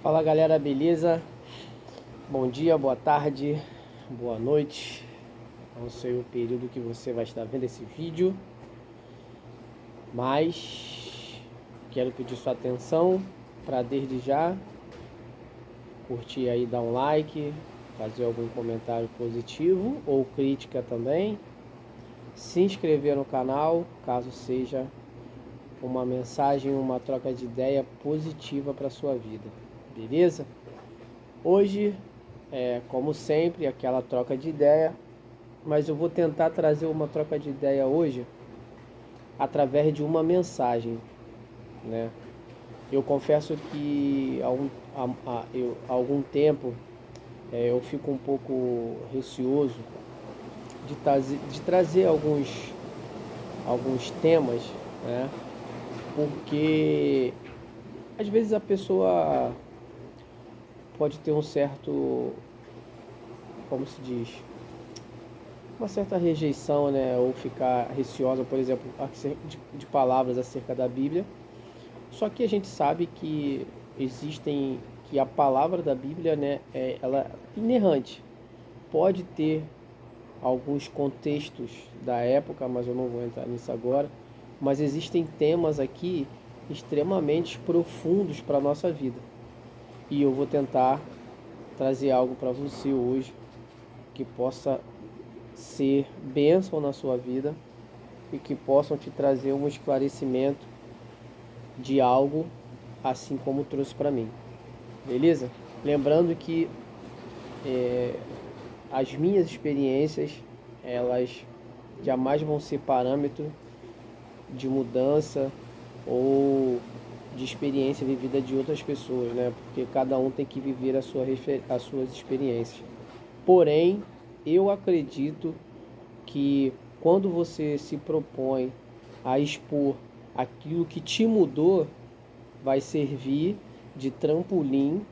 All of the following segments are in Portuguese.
Fala galera, beleza? Bom dia, boa tarde, boa noite. Não sei o período que você vai estar vendo esse vídeo, mas quero pedir sua atenção para desde já curtir aí, dar um like, fazer algum comentário positivo ou crítica também, se inscrever no canal, caso seja uma mensagem, uma troca de ideia positiva para sua vida, beleza? Hoje, como sempre, aquela troca de ideia, mas eu vou tentar trazer uma troca de ideia hoje através de uma mensagem, né? Eu confesso que há algum tempo eu fico um pouco receoso de trazer alguns temas, né? Porque às vezes a pessoa pode ter um certo, como se diz, uma certa rejeição, né, ou ficar receosa, por exemplo, de palavras acerca da Bíblia. Só que a gente sabe que que a palavra da Bíblia, né, ela é inerrante. Pode ter alguns contextos da época, mas eu não vou entrar nisso agora. Mas existem temas aqui extremamente profundos para a nossa vida. E eu vou tentar trazer algo para você hoje que possa ser bênção na sua vida e que possam te trazer um esclarecimento de algo assim como trouxe para mim, beleza? Lembrando que as minhas experiências, elas jamais vão ser parâmetro de mudança ou de experiência vivida de outras pessoas, né? Porque cada um tem que viver as suas experiências. Porém, eu acredito que quando você se propõe a expor aquilo que te mudou, vai servir de trampolim,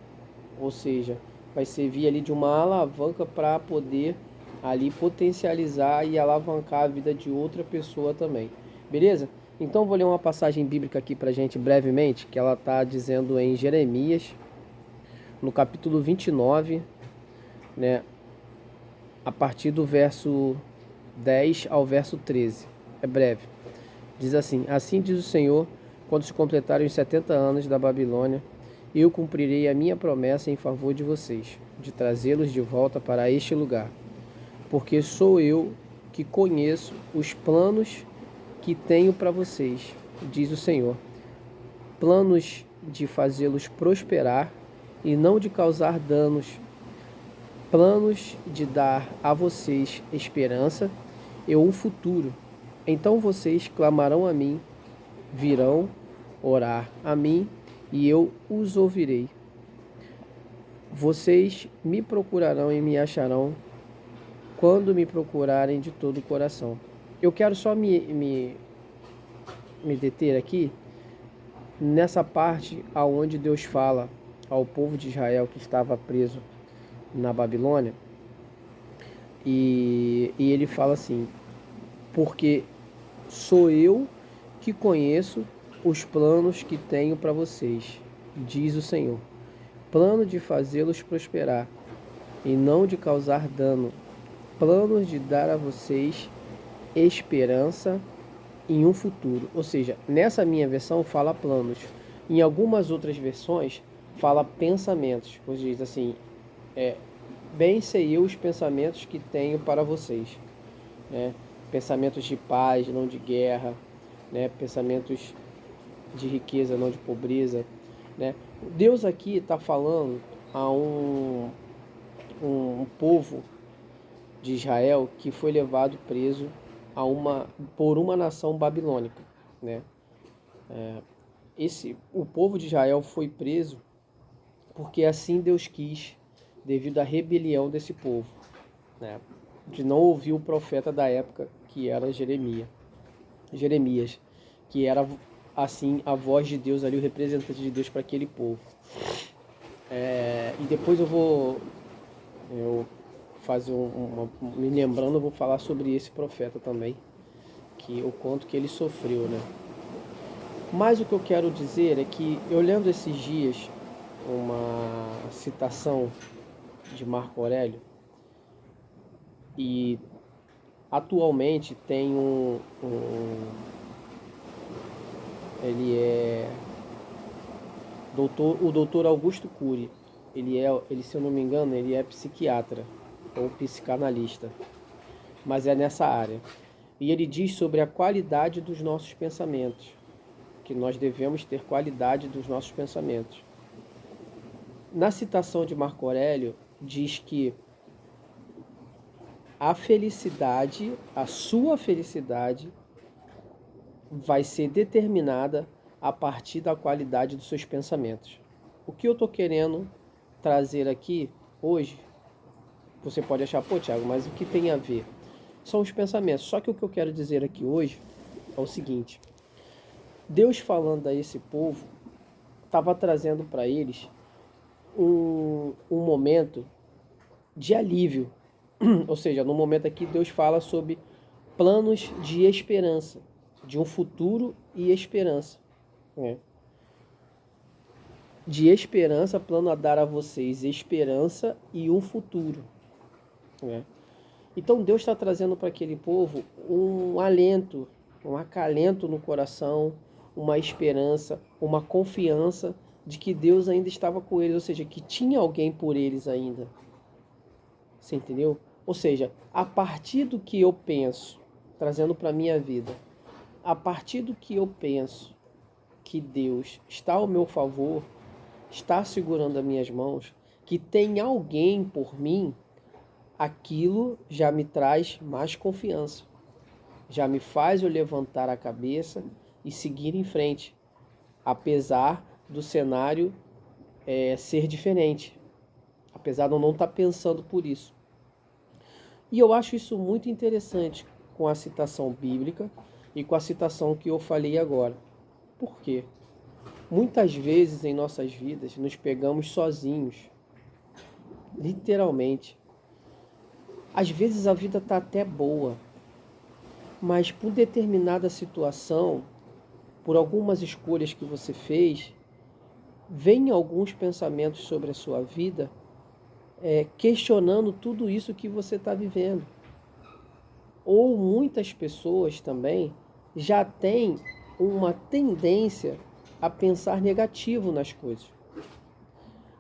ou seja, vai servir ali de uma alavanca para poder ali potencializar e alavancar a vida de outra pessoa também. Beleza? Então vou ler uma passagem bíblica aqui pra gente brevemente, que ela está dizendo em Jeremias, no capítulo 29, né, a partir do verso 10 ao verso 13. É breve. Diz assim: Assim diz o Senhor, quando se completarem os 70 anos da Babilônia, eu cumprirei a minha promessa em favor de vocês, de trazê-los de volta para este lugar. Porque sou eu que conheço os planos que tenho para vocês, diz o Senhor. Planos de fazê-los prosperar e não de causar danos. Planos de dar a vocês esperança e um futuro. Então vocês clamarão a mim, virão orar a mim e eu os ouvirei. Vocês me procurarão e me acharão quando me procurarem de todo o coração. Eu quero só me deter aqui nessa parte aonde Deus fala ao povo de Israel que estava preso na Babilônia, e ele fala assim: porque sou eu que conheço os planos que tenho para vocês, diz o Senhor. Plano de fazê-los prosperar e não de causar dano. Planos de dar a vocês esperança em um futuro. Ou seja, nessa minha versão fala planos. Em algumas outras versões fala pensamentos. Pois diz assim: bem sei eu os pensamentos que tenho para vocês, né? Pensamentos de paz, não de guerra, né? Pensamentos de riqueza, não de pobreza, né? Deus aqui está falando a um povo de Israel que foi levado preso por uma nação babilônica, né? O povo de Israel foi preso porque assim Deus quis, devido à rebelião desse povo, né? De não ouvir o profeta da época, que era Jeremias, que era assim a voz de Deus ali, o representante de Deus para aquele povo. E depois eu fazer me lembrando, eu vou falar sobre esse profeta também, que o quanto que ele sofreu, né? Mas o que eu quero dizer é que, olhando esses dias, uma citação de Marco Aurélio, e atualmente tem ele é o doutor Augusto Cury. Ele, se eu não me engano, ele é psiquiatra ou psicanalista, mas é nessa área. E ele diz sobre a qualidade dos nossos pensamentos, que nós devemos ter qualidade dos nossos pensamentos. Na citação de Marco Aurélio, diz que a felicidade, a sua felicidade, vai ser determinada a partir da qualidade dos seus pensamentos. O que eu estou querendo trazer aqui hoje, você pode achar, pô, Thiago, mas o que tem a ver? São os pensamentos. Só que o que eu quero dizer aqui hoje é o seguinte: Deus, falando a esse povo, estava trazendo para eles um momento de alívio. Ou seja, no momento aqui Deus fala sobre planos de esperança, de um futuro e esperança. Né? De esperança, plano a dar a vocês esperança e um futuro. Né? Então Deus está trazendo para aquele povo um alento, um acalento no coração, uma esperança, uma confiança de que Deus ainda estava com eles, ou seja, que tinha alguém por eles ainda. Você entendeu? Ou seja, a partir do que eu penso, trazendo para a minha vida, a partir do que eu penso que Deus está ao meu favor, está segurando as minhas mãos, que tem alguém por mim, aquilo já me traz mais confiança. Já me faz eu levantar a cabeça e seguir em frente, apesar do cenário ser diferente, apesar de eu não estar pensando por isso. E eu acho isso muito interessante com a citação bíblica e com a citação que eu falei agora. Por quê? Muitas vezes em nossas vidas nos pegamos sozinhos, literalmente. Às vezes a vida está até boa, mas por determinada situação, por algumas escolhas que você fez, vem alguns pensamentos sobre a sua vida questionando tudo isso que você está vivendo. Ou muitas pessoas também já têm uma tendência a pensar negativo nas coisas,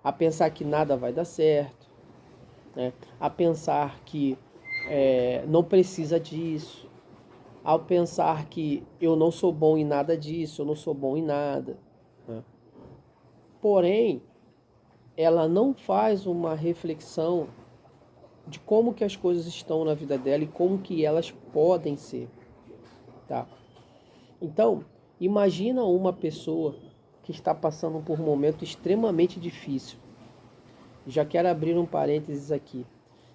a pensar que nada vai dar certo, né? A pensar que não precisa disso, ao pensar que eu não sou bom em nada disso, eu não sou bom em nada. Né? Porém, ela não faz uma reflexão de como que as coisas estão na vida dela e como que elas podem ser. Tá? Então, imagina uma pessoa que está passando por um momento extremamente difícil. Já quero abrir um parênteses aqui.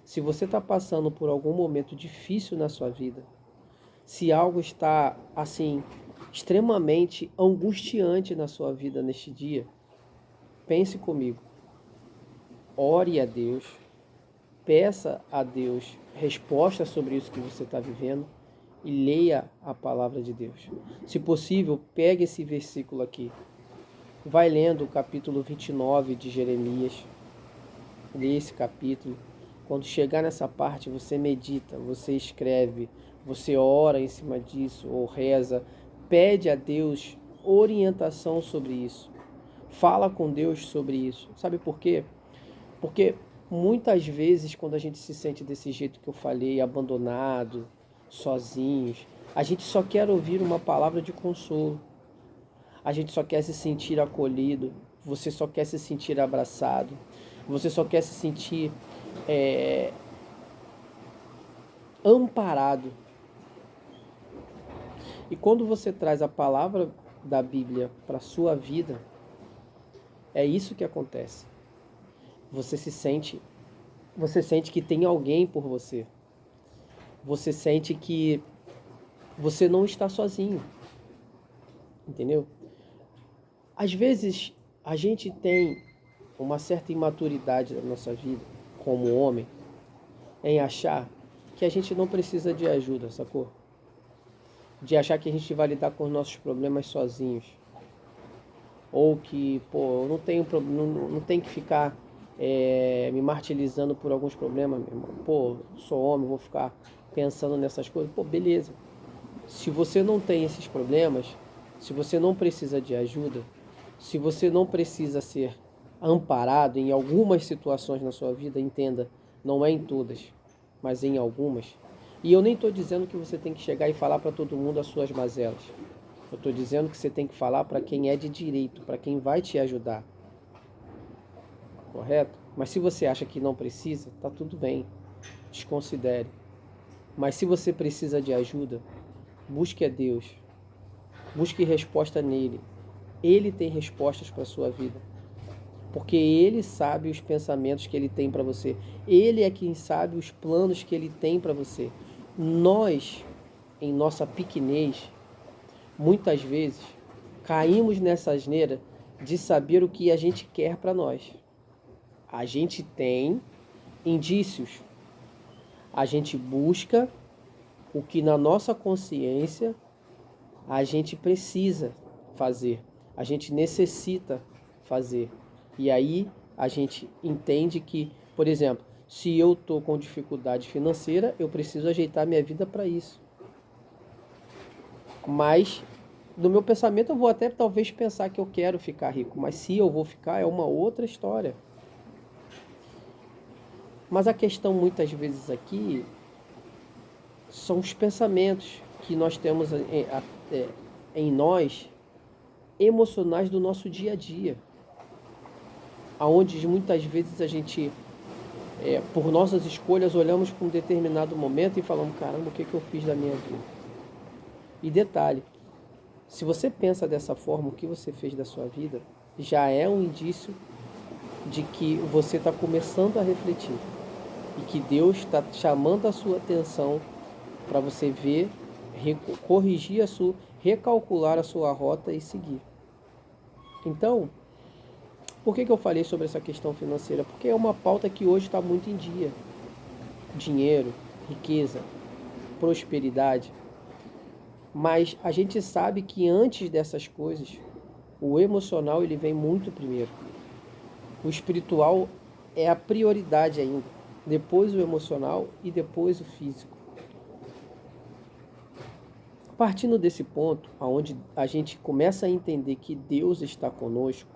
Se você está passando por algum momento difícil na sua vida, se algo está, assim, extremamente angustiante na sua vida neste dia, pense comigo. Ore a Deus, peça a Deus resposta sobre isso que você está vivendo e leia a palavra de Deus. Se possível, pegue esse versículo aqui. Vai lendo o capítulo 29 de Jeremias. Lê esse capítulo. Quando chegar nessa parte, você medita, você escreve, você ora em cima disso, ou reza, pede a Deus orientação sobre isso. Fala com Deus sobre isso. Sabe por quê? Porque muitas vezes, quando a gente se sente desse jeito que eu falei, abandonado, sozinhos, a gente só quer ouvir uma palavra de consolo. A gente só quer se sentir acolhido. Você só quer se sentir abraçado. Você só quer se sentir amparado. E quando você traz a palavra da Bíblia para a sua vida, é isso que acontece. Você sente que tem alguém por você. Você sente que você não está sozinho. Entendeu? Às vezes a gente tem uma certa imaturidade na nossa vida, como homem, em achar que a gente não precisa de ajuda, sacou? De achar que a gente vai lidar com os nossos problemas sozinhos. ou que, pô, eu não tenho, não tenho que ficar me martirizando por alguns problemas, meu irmão. Pô, sou homem, vou ficar pensando nessas coisas. Pô, beleza. Se você não tem esses problemas, se você não precisa de ajuda, se você não precisa ser amparado em algumas situações na sua vida, entenda, não é em todas, mas em algumas. E eu nem estou dizendo que você tem que chegar e falar para todo mundo as suas mazelas. Eu estou dizendo que você tem que falar para quem é de direito, para quem vai te ajudar. Correto? Mas se você acha que não precisa, tá tudo bem. Desconsidere. Mas se você precisa de ajuda, busque a Deus. Busque resposta nele. Ele tem respostas para a sua vida. Porque ele sabe os pensamentos que ele tem para você. Ele é quem sabe os planos que ele tem para você. Nós, em nossa pequenez, muitas vezes, caímos nessa asneira de saber o que a gente quer para nós. A gente tem indícios. A gente busca o que na nossa consciência a gente precisa fazer. A gente necessita fazer. E aí a gente entende que, por exemplo, se eu estou com dificuldade financeira, eu preciso ajeitar minha vida para isso. Mas no meu pensamento eu vou até talvez pensar que eu quero ficar rico, mas se eu vou ficar é uma outra história. Mas a questão muitas vezes aqui são os pensamentos que nós temos em nós, emocionais do nosso dia a dia. Onde muitas vezes a gente, por nossas escolhas, olhamos para um determinado momento e falamos, caramba, o que eu fiz da minha vida? E detalhe, se você pensa dessa forma, o que você fez da sua vida, já é um indício de que você está começando a refletir. E que Deus está chamando a sua atenção para você ver, corrigir recalcular a sua rota e seguir. Então, por que eu falei sobre essa questão financeira? Porque é uma pauta que hoje está muito em dia. Dinheiro, riqueza, prosperidade. Mas a gente sabe que antes dessas coisas, o emocional ele vem muito primeiro. O espiritual é a prioridade ainda. Depois o emocional e depois o físico. Partindo desse ponto, onde a gente começa a entender que Deus está conosco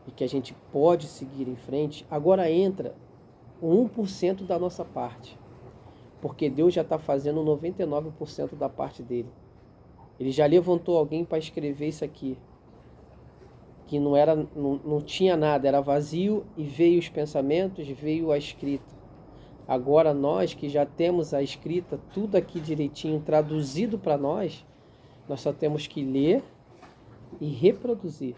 e que a gente pode seguir em frente, agora entra o 1% da nossa parte. Porque Deus já está fazendo 99% da parte dele. Ele já levantou alguém para escrever isso aqui. Que não tinha nada, era vazio e veio os pensamentos, veio a escrita. Agora nós que já temos a escrita, tudo aqui direitinho traduzido para nós só temos que ler e reproduzir.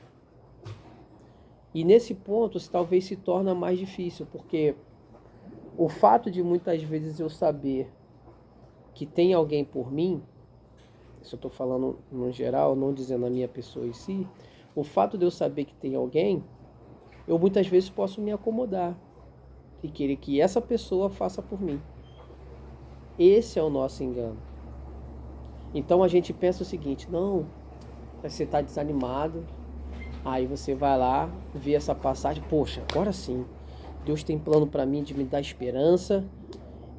E nesse ponto talvez se torna mais difícil, porque o fato de muitas vezes eu saber que tem alguém por mim, se eu estou falando no geral, não dizendo a minha pessoa em si, o fato de eu saber que tem alguém, eu muitas vezes posso me acomodar e querer que essa pessoa faça por mim. Esse é o nosso engano. Então a gente pensa o seguinte, não, você está desanimado, aí você vai lá, vê essa passagem, poxa, agora sim, Deus tem plano para mim de me dar esperança,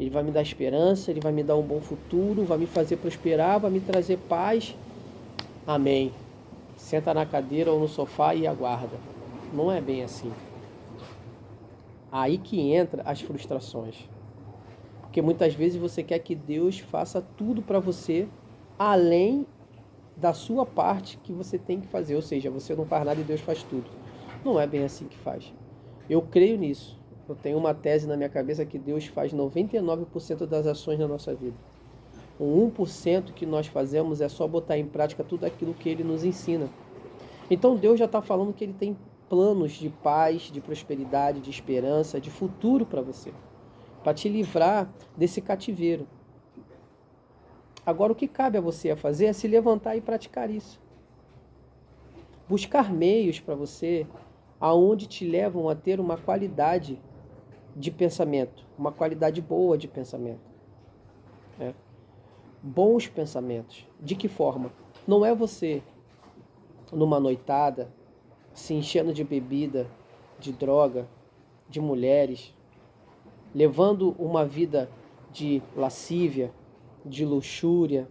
Ele vai me dar esperança, Ele vai me dar um bom futuro, vai me fazer prosperar, vai me trazer paz, amém. Senta na cadeira ou no sofá e aguarda. Não é bem assim. Aí que entra as frustrações. Porque muitas vezes você quer que Deus faça tudo para você, além da sua parte que você tem que fazer. Ou seja, você não faz nada e Deus faz tudo. Não é bem assim que faz. Eu creio nisso. Eu tenho uma tese na minha cabeça que Deus faz 99% das ações na nossa vida. O 1% que nós fazemos é só botar em prática tudo aquilo que Ele nos ensina. Então Deus já está falando que Ele tem planos de paz, de prosperidade, de esperança, de futuro para você. Para te livrar desse cativeiro. Agora o que cabe a você fazer é se levantar e praticar isso. Buscar meios para você aonde te levam a ter uma qualidade de pensamento, uma qualidade boa de pensamento. Bons pensamentos. De que forma? Não é você, numa noitada, se enchendo de bebida, de droga, de mulheres, levando uma vida de lascívia, de luxúria,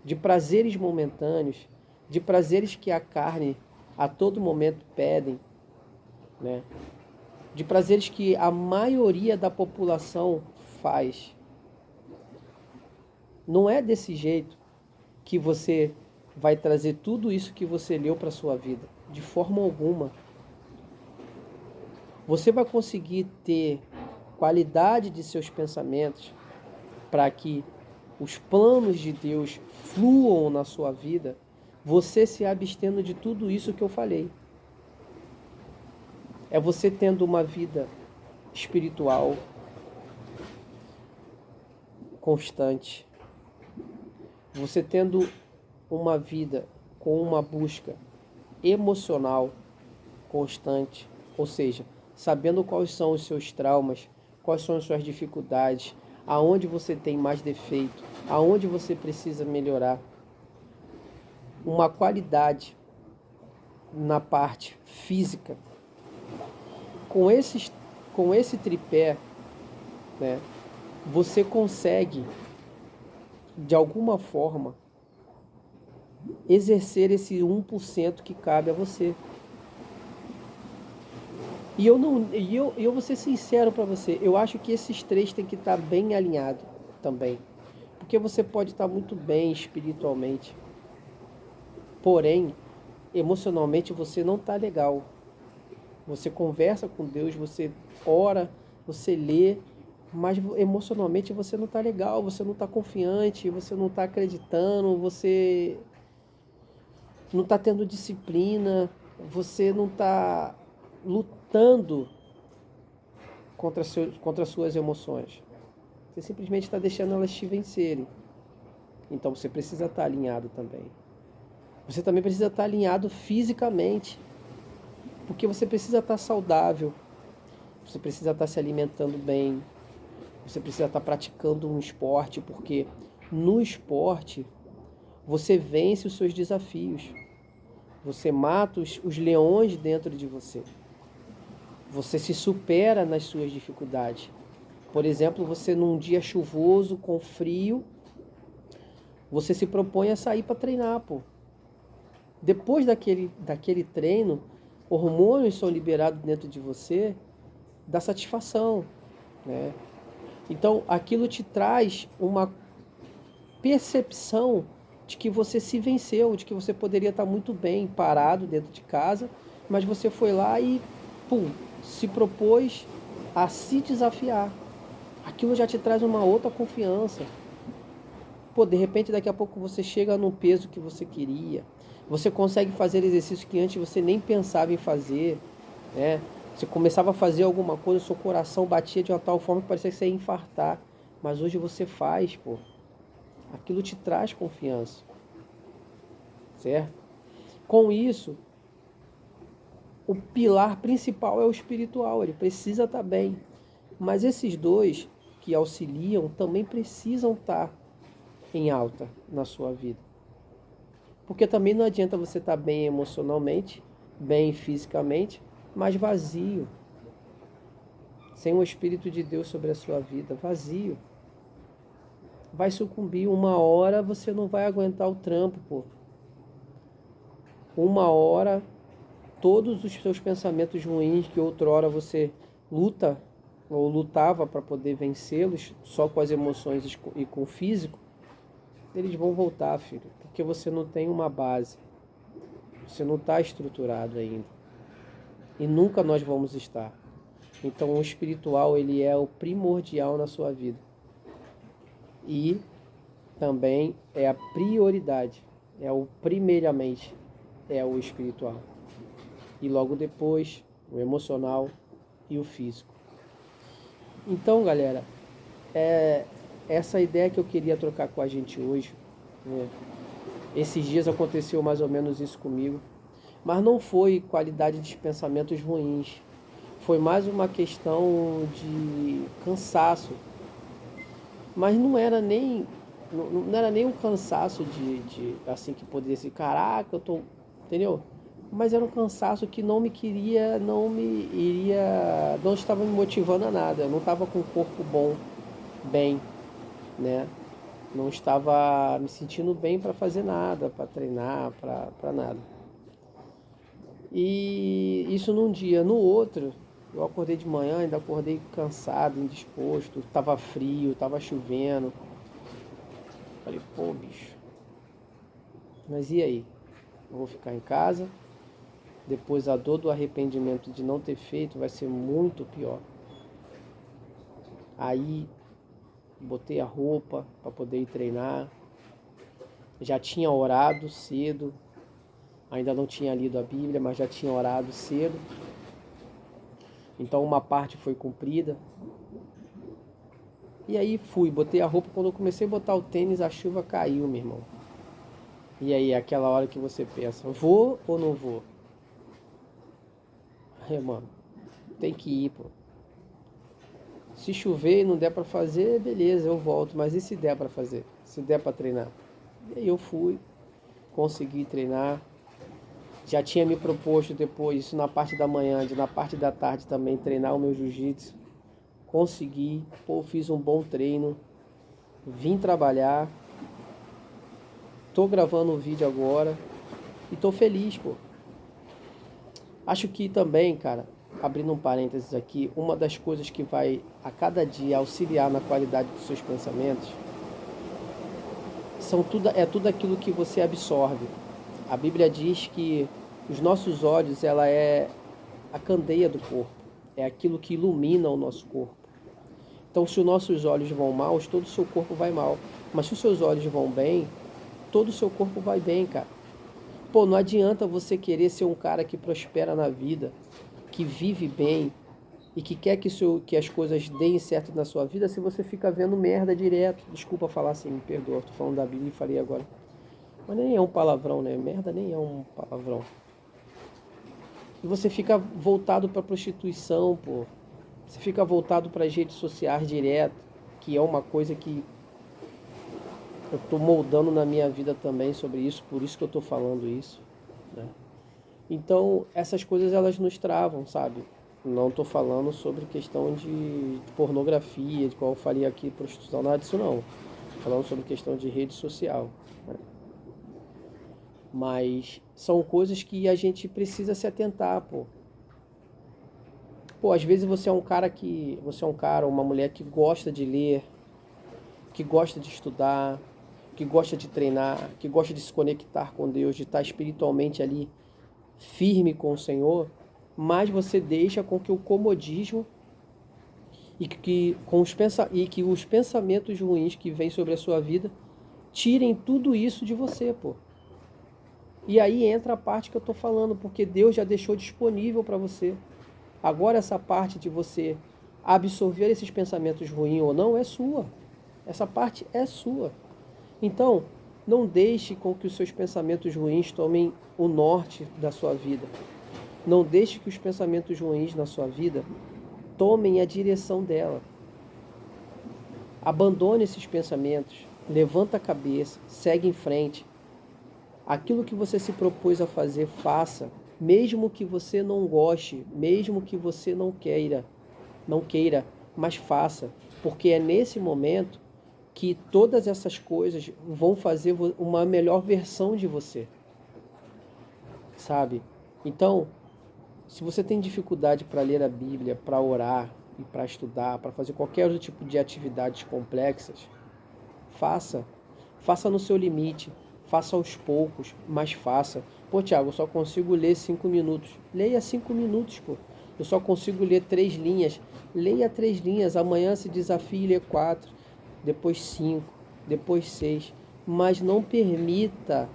de prazeres momentâneos, de prazeres que a carne a todo momento pedem, né? De prazeres que a maioria da população faz. Não é desse jeito que você vai trazer tudo isso que você leu para a sua vida, de forma alguma. Você vai conseguir ter qualidade de seus pensamentos para que os planos de Deus fluam na sua vida, você se abstendo de tudo isso que eu falei. É você tendo uma vida espiritual constante, você tendo uma vida com uma busca emocional constante, ou seja, sabendo quais são os seus traumas, quais são as suas dificuldades, aonde você tem mais defeito, aonde você precisa melhorar. Uma qualidade na parte física. Com esse tripé, né, você consegue, de alguma forma, exercer esse 1% que cabe a você. E eu vou ser sincero para você, eu acho que esses três têm que estar bem alinhados também. Porque você pode estar muito bem espiritualmente, porém, emocionalmente você não está legal. Você conversa com Deus, você ora, você lê, mas emocionalmente você não está legal, você não está confiante, você não está acreditando, você não está tendo disciplina, você não está lutando contra as suas emoções. Você simplesmente está deixando elas te vencerem. Então você precisa estar alinhado também. Você também precisa estar alinhado fisicamente, porque você precisa estar saudável, você precisa estar se alimentando bem, você precisa estar praticando um esporte, porque no esporte você vence os seus desafios, você mata os leões dentro de você, você se supera nas suas dificuldades. Por exemplo, você num dia chuvoso, com frio, você se propõe a sair para treinar, pô. Depois daquele treino, hormônios são liberados dentro de você da satisfação, né? Então, aquilo te traz uma percepção de que você se venceu, de que você poderia estar muito bem parado dentro de casa, mas você foi lá e, pum, se propôs a se desafiar. Aquilo já te traz uma outra confiança. Pô, de repente, daqui a pouco você chega no peso que você queria. Você consegue fazer exercícios que antes você nem pensava em fazer, né? Você começava a fazer alguma coisa, seu coração batia de uma tal forma que parecia que você ia infartar. Mas hoje você faz, pô. Aquilo te traz confiança, certo? Com isso, o pilar principal é o espiritual, ele precisa estar bem. Mas esses dois que auxiliam também precisam estar em alta na sua vida. Porque também não adianta você estar bem emocionalmente, bem fisicamente, mas vazio. Sem o Espírito de Deus sobre a sua vida, vazio. Vai sucumbir. Uma hora você não vai aguentar o trampo, pô. Uma hora, todos os seus pensamentos ruins que outrora você luta ou lutava para poder vencê-los só com as emoções e com o físico, eles vão voltar, filho, porque você não tem uma base, você não está estruturado ainda, e nunca nós vamos estar. Então o espiritual, ele é o primordial na sua vida, e também é a prioridade, é o primeiramente, é o espiritual, e logo depois o emocional e o físico. Então, galera, essa ideia que eu queria trocar com a gente hoje, né? Esses dias aconteceu mais ou menos isso comigo, mas não foi qualidade de pensamentos ruins, foi mais uma questão de cansaço, mas não era nem um cansaço de assim que poderia ser, caraca, eu tô, entendeu? mas era um cansaço que não estava me motivando a nada. Eu não estava com o corpo bem, né? Não estava me sentindo bem para fazer nada, para treinar, para nada. E isso num dia. No outro, eu acordei de manhã, ainda acordei cansado, indisposto, estava frio, estava chovendo. Falei, pô, bicho, mas e aí? Eu vou ficar em casa, depois a dor do arrependimento de não ter feito vai ser muito pior. Aí botei a roupa para poder ir treinar, já tinha orado cedo, ainda não tinha lido a Bíblia, mas já tinha orado cedo. Então uma parte foi cumprida. E aí fui, botei a roupa, quando eu comecei a botar o tênis, a chuva caiu, meu irmão. E aí é aquela hora que você pensa, vou ou não vou? Mano, tem que ir, pô. Se chover e não der pra fazer, beleza, eu volto. Mas e se der pra fazer? Se der pra treinar? E aí eu fui, consegui treinar. Já tinha me proposto depois, isso na parte da manhã, na parte da tarde também, treinar o meu jiu-jitsu. Consegui, pô, fiz um bom treino. Vim trabalhar. Tô gravando um vídeo agora. E tô feliz, pô. Acho que também, cara, abrindo um parênteses aqui, uma das coisas que vai a cada dia auxiliar na qualidade dos seus pensamentos é tudo aquilo que você absorve. A Bíblia diz que os nossos olhos, ela é a candeia do corpo, é aquilo que ilumina o nosso corpo. Então, se os nossos olhos vão mal, todo o seu corpo vai mal. Mas se os seus olhos vão bem, todo o seu corpo vai bem, cara. Pô, não adianta você querer ser um cara que prospera na vida, que vive bem e que quer que as coisas deem certo na sua vida se você fica vendo merda direto. Desculpa falar assim, me perdoa, tô falando da Bíblia e falei agora. Mas nem é um palavrão, né? Merda nem é um palavrão. E você fica voltado pra prostituição, pô. Você fica voltado para as redes sociais direto, que é uma coisa que eu estou moldando na minha vida também sobre isso, por isso que eu estou falando isso, né? Então, essas coisas elas nos travam, sabe? Não estou falando sobre questão de pornografia, de qual eu falei aqui, prostituição, nada disso não. Estou falando sobre questão de rede social, né? Mas são coisas que a gente precisa se atentar, pô. Pô, às vezes você é um cara ou uma mulher que gosta de ler, que gosta de estudar, que gosta de treinar, que gosta de se conectar com Deus, de estar espiritualmente ali firme com o Senhor, mas você deixa com que o comodismo e que os pensamentos ruins que vêm sobre a sua vida tirem tudo isso de você, pô. E aí entra a parte que eu tô falando, porque Deus já deixou disponível para você. Agora essa parte de você absorver esses pensamentos ruins ou não é sua. Essa parte é sua. Então, não deixe com que os seus pensamentos ruins tomem o norte da sua vida. Não deixe que os pensamentos ruins na sua vida tomem a direção dela. Abandone esses pensamentos, levanta a cabeça, segue em frente. Aquilo que você se propôs a fazer, faça. Mesmo que você não goste, mesmo que você não queira, mas faça. Porque é nesse momento que todas essas coisas vão fazer uma melhor versão de você, sabe? Então, se você tem dificuldade para ler a Bíblia, para orar e para estudar, para fazer qualquer outro tipo de atividades complexas, faça. Faça no seu limite, faça aos poucos, mas faça. Pô, Thiago, eu só consigo ler 5 minutos. Leia 5 minutos, pô. Eu só consigo ler 3 linhas. Leia 3 linhas. Amanhã se desafie e lê 4. Depois 5. Depois 6. Mas não permita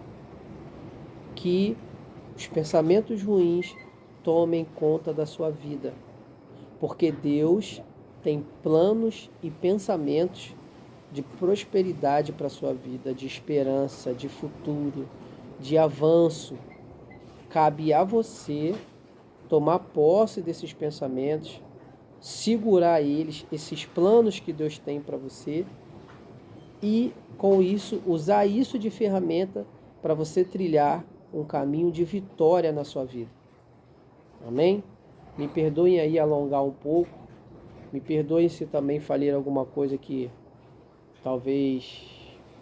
que os pensamentos ruins tomem conta da sua vida. Porque Deus tem planos e pensamentos de prosperidade para a sua vida, de esperança, de futuro, de avanço. Cabe a você tomar posse desses pensamentos, segurar eles, esses planos que Deus tem para você e, com isso, usar isso de ferramenta para você trilhar um caminho de vitória na sua vida. Amém? Me perdoem aí alongar um pouco. Me perdoem se também falei alguma coisa que talvez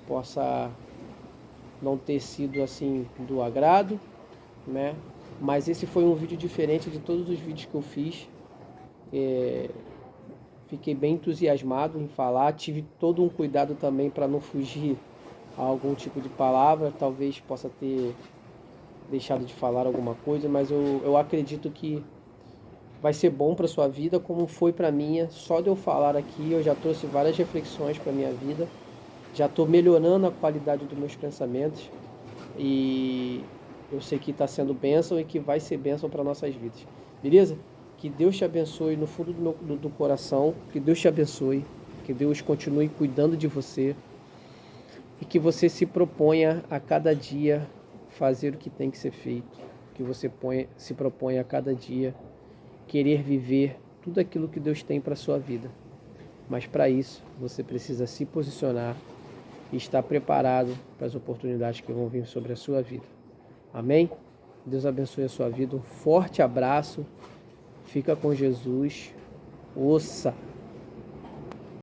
possa não ter sido assim do agrado, né? Mas esse foi um vídeo diferente de todos os vídeos que eu fiz. Fiquei bem entusiasmado em falar. Tive todo um cuidado também para não fugir a algum tipo de palavra. Talvez possa ter deixado de falar alguma coisa, mas eu acredito que vai ser bom para sua vida, como foi para minha. Só de eu falar aqui, eu já trouxe várias reflexões para minha vida. Já estou melhorando a qualidade dos meus pensamentos e eu sei que está sendo bênção e que vai ser bênção para nossas vidas. Beleza? Que Deus te abençoe no fundo do coração. Que Deus te abençoe. Que Deus continue cuidando de você. E que você se proponha a cada dia fazer o que tem que ser feito. Que você se proponha a cada dia querer viver tudo aquilo que Deus tem para a sua vida. Mas para isso, você precisa se posicionar e estar preparado para as oportunidades que vão vir sobre a sua vida. Amém? Deus abençoe a sua vida. Um forte abraço. Fica com Jesus. Ouça!